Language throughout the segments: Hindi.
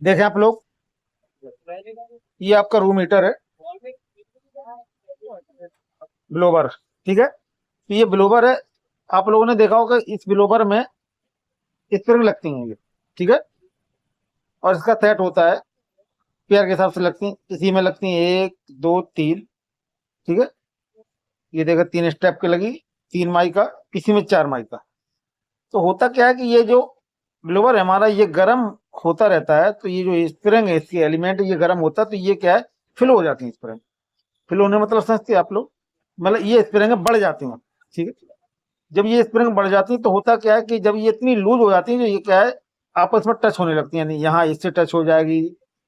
देखें आप लोग, ये आपका रूम हीटर है, ब्लोवर। ठीक है, तो ये ब्लोवर है। आप लोगों ने देखा होगा इस ब्लोवर में स्प्रिंग लगती हैं ये। ठीक है, और इसका सेट होता है पेयर के हिसाब से लगती हैं। इसी में लगती हैं 1 2 3। ठीक है, ये देखो 3 स्टेप की लगी, 3 माई का, किसी में 4 माई का। तो होता क्या है कि ये जो ब्लोवर है हमारा, ये गर्म होता रहता है। तो ये जो स्प्रिंग है, इसकी एलिमेंट, ये गर्म होता है तो ये क्या है, फिल हो जाती है स्प्रिंग। फिल होने मतलब समझते हैं आप लोग, मतलब ये स्प्रिंग बढ़ जाती हैं। ठीक है, जब ये स्प्रिंग बढ़ जाती है तो होता क्या है कि जब ये इतनी लूज हो जाती है, जो ये क्या है, आपस में टच होने लगती है। यानी यहाँ इससे टच हो जाएगी,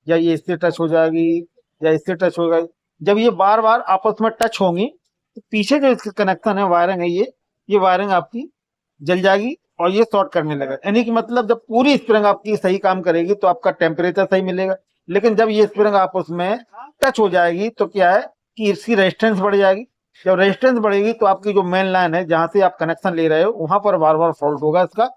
या ये इससे टच हो जाएगी, या इससे टच हो जाएगी। जब ये बार बार आपस में टच होंगी तो पीछे जो इसके कनेक्शन है, वायरिंग है, ये वायरिंग आपकी जल जाएगी और ये शॉर्ट करने लगेगा। यानी कि मतलब जब पूरी स्प्रिंग आपकी सही काम करेगी तो आपका टेम्परेचर सही मिलेगा। लेकिन जब ये स्प्रिंग आपस में टच हो जाएगी तो क्या है कि इसकी रेजिस्टेंस बढ़ जाएगी। जब रेजिस्टेंस बढ़ेगी तो आपकी जो मेन लाइन है, जहां से आप कनेक्शन ले रहे हो, वहां पर बार बार फॉल्ट होगा इसका।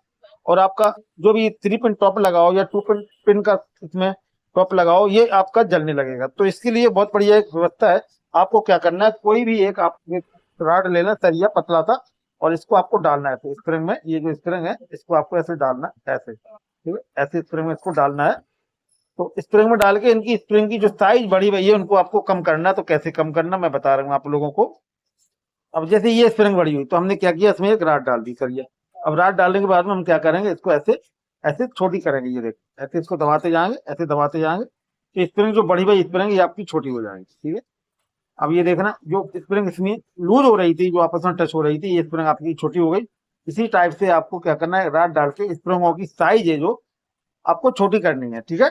और आपका जो भी 3 पिन टॉप लगाओ या 2 पिन का इसमें टॉप लगाओ, ये आपका जलने लगेगा। तो इसके लिए बहुत बढ़िया एक व्यवस्था है। आपको क्या करना है, कोई भी एक आप रॉड लेना, सरिया पतला था, और इसको आपको डालना है स्प्रिंग में। ये जो स्प्रिंग है इसको आपको ऐसे डालना है, ऐसे। ठीक है, ऐसे स्प्रिंग में इसको डालना है। तो स्प्रिंग में डाल के इनकी स्प्रिंग की जो साइज बढ़ी हुई है उनको आपको कम करना है। तो कैसे कम करना मैं बता रहा हूँ आप लोगों को। अब जैसे ये स्प्रिंग बढ़ी हुई तो हमने क्या किया, इसमें एक राड डाल दी सरिया। अब राड डालने के बाद में हम क्या करेंगे, इसको ऐसे ऐसे छोटी करेंगे। ये देखो, ऐसे इसको दबाते जाएंगे, ऐसे दबाते जाएंगे, तो स्प्रिंग जो बढ़ी हुई स्प्रिंग ये आपकी छोटी हो जाएगी। ठीक है, अब ये देखना, जो स्प्रिंग इसमें लूज हो रही थी, जो आपस में टच हो रही थी, ये स्प्रिंग आपकी छोटी हो गई। इसी टाइप से आपको क्या करना है, राड डाल के स्प्रिंगों की साइज है जो आपको छोटी करनी है। ठीक है,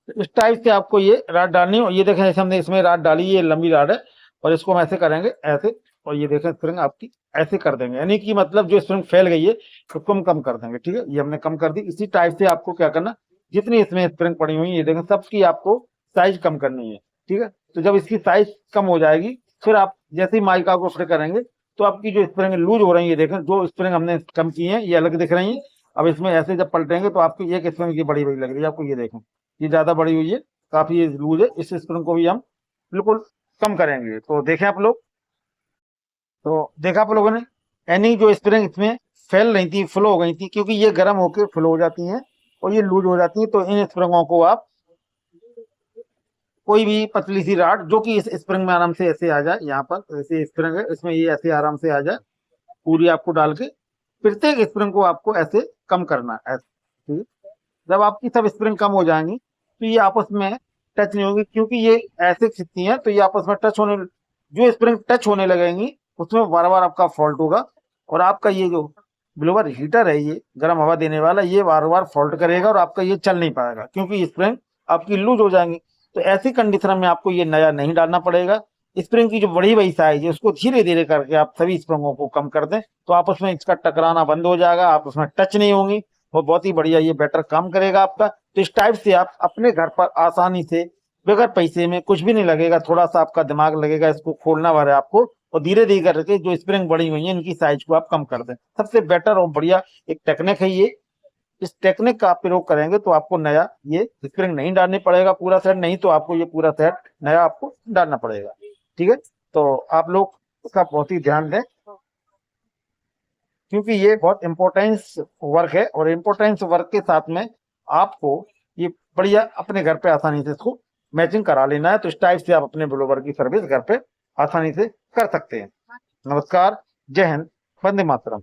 तो इस टाइप से आपको ये राड डालनी है। और ये देखें, जैसे हमने इसमें राड डाली, ये लंबी राड है, और इसको हम ऐसे करेंगे, ऐसे। और ये देखें स्प्रिंग आपकी ऐसे कर देंगे, यानी कि मतलब जो स्प्रिंग फैल गई है उसको हम कम कर देंगे। ठीक है, ये हमने कम कर दी। इसी टाइप से आपको क्या करना, जितनी इसमें स्प्रिंग पड़ी हुई है, ये देखें, सबकी आपको साइज कम करनी है। ठीक है, तो जब इसकी साइज कम हो जाएगी, फिर आप जैसे ही माइका को फिट करेंगे तो आपकी जो स्प्रिंग लूज हो रही है, ये देखें, जो स्प्रिंग हमने कम की है ये अलग दिख रही है। अब इसमें ऐसे जब पलटेंगे तो आपकी एक स्प्रिंग की बड़ी बड़ी लग रही है आपको। ये देखें, ये ज्यादा बड़ी हुई है, काफी ये लूज है। इस स्प्रिंग को भी हम बिल्कुल कम करेंगे। तो देखें आप लोग, तो देखा आप लोगों ने, यानी जो स्प्रिंग इसमें फैल रही थी, फ्लो हो गई थी, क्योंकि ये गर्म होकर फ्लो हो जाती हैं और ये लूज हो जाती है। तो इन स्प्रिंगों को आप कोई भी पतली सी राड जो कि इस स्प्रिंग में आराम से ऐसे आ जाए, यहाँ पर ऐसे स्प्रिंग है इसमें, ये ऐसे आराम से आ जाए, पूरी आपको डाल के प्रत्येक स्प्रिंग को आपको ऐसे कम करना है, ऐसे। ठीक है? जब आपकी सब स्प्रिंग कम हो जाएंगी तो ये आपस में टच नहीं होगी, क्योंकि ये ऐसे खिंचती हैं तो ये आपस में टच होने, जो स्प्रिंग टच होने लगेंगी उसमें बार बार आपका फॉल्ट होगा। और आपका ये जो ब्लोअर हीटर है, ये गर्म हवा देने वाला, ये बार बार फॉल्ट करेगा और आपका ये चल नहीं पाएगा, क्योंकि स्प्रिंग आपकी लूज हो जाएंगी। तो ऐसी कंडीशन में आपको ये नया नहीं डालना पड़ेगा। स्प्रिंग की जो बड़ी बड़ी साइज है उसको धीरे धीरे करके आप सभी स्प्रिंगों को कम कर दें, तो आपस में इसका टकराना बंद हो जाएगा, आप उसमें टच नहीं होंगी, वो बहुत ही बढ़िया ये बेटर काम करेगा आपका। तो इस टाइप से आप अपने घर पर आसानी से, बगैर पैसे में, कुछ भी नहीं लगेगा, थोड़ा सा आपका दिमाग लगेगा, इसको खोलना वाला है आपको, और धीरे धीरे करके जो स्प्रिंग बड़ी हुई है इनकी साइज को आप कम कर दें। सबसे बेटर और बढ़िया एक टेक्निक है ये। इस टेक्निक का आप प्रयोग करेंगे तो आपको नया ये स्प्रिंग नहीं डालने पड़ेगा पूरा सेट, नहीं तो आपको ये पूरा सेट नया आपको डालना पड़ेगा। ठीक है, तो आप लोग उसका बहुत ही ध्यान दें, क्योंकि ये बहुत इंपॉर्टेंस वर्क है, और इंपॉर्टेंस वर्क के साथ में आपको ये बढ़िया अपने घर पे आसानी से इसको मैचिंग करा लेना है। तो इस टाइप से आप अपने ब्लोवर की सर्विस घर पे आसानी से कर सकते हैं। नमस्कार, जय हिंद, वंदे मातरम।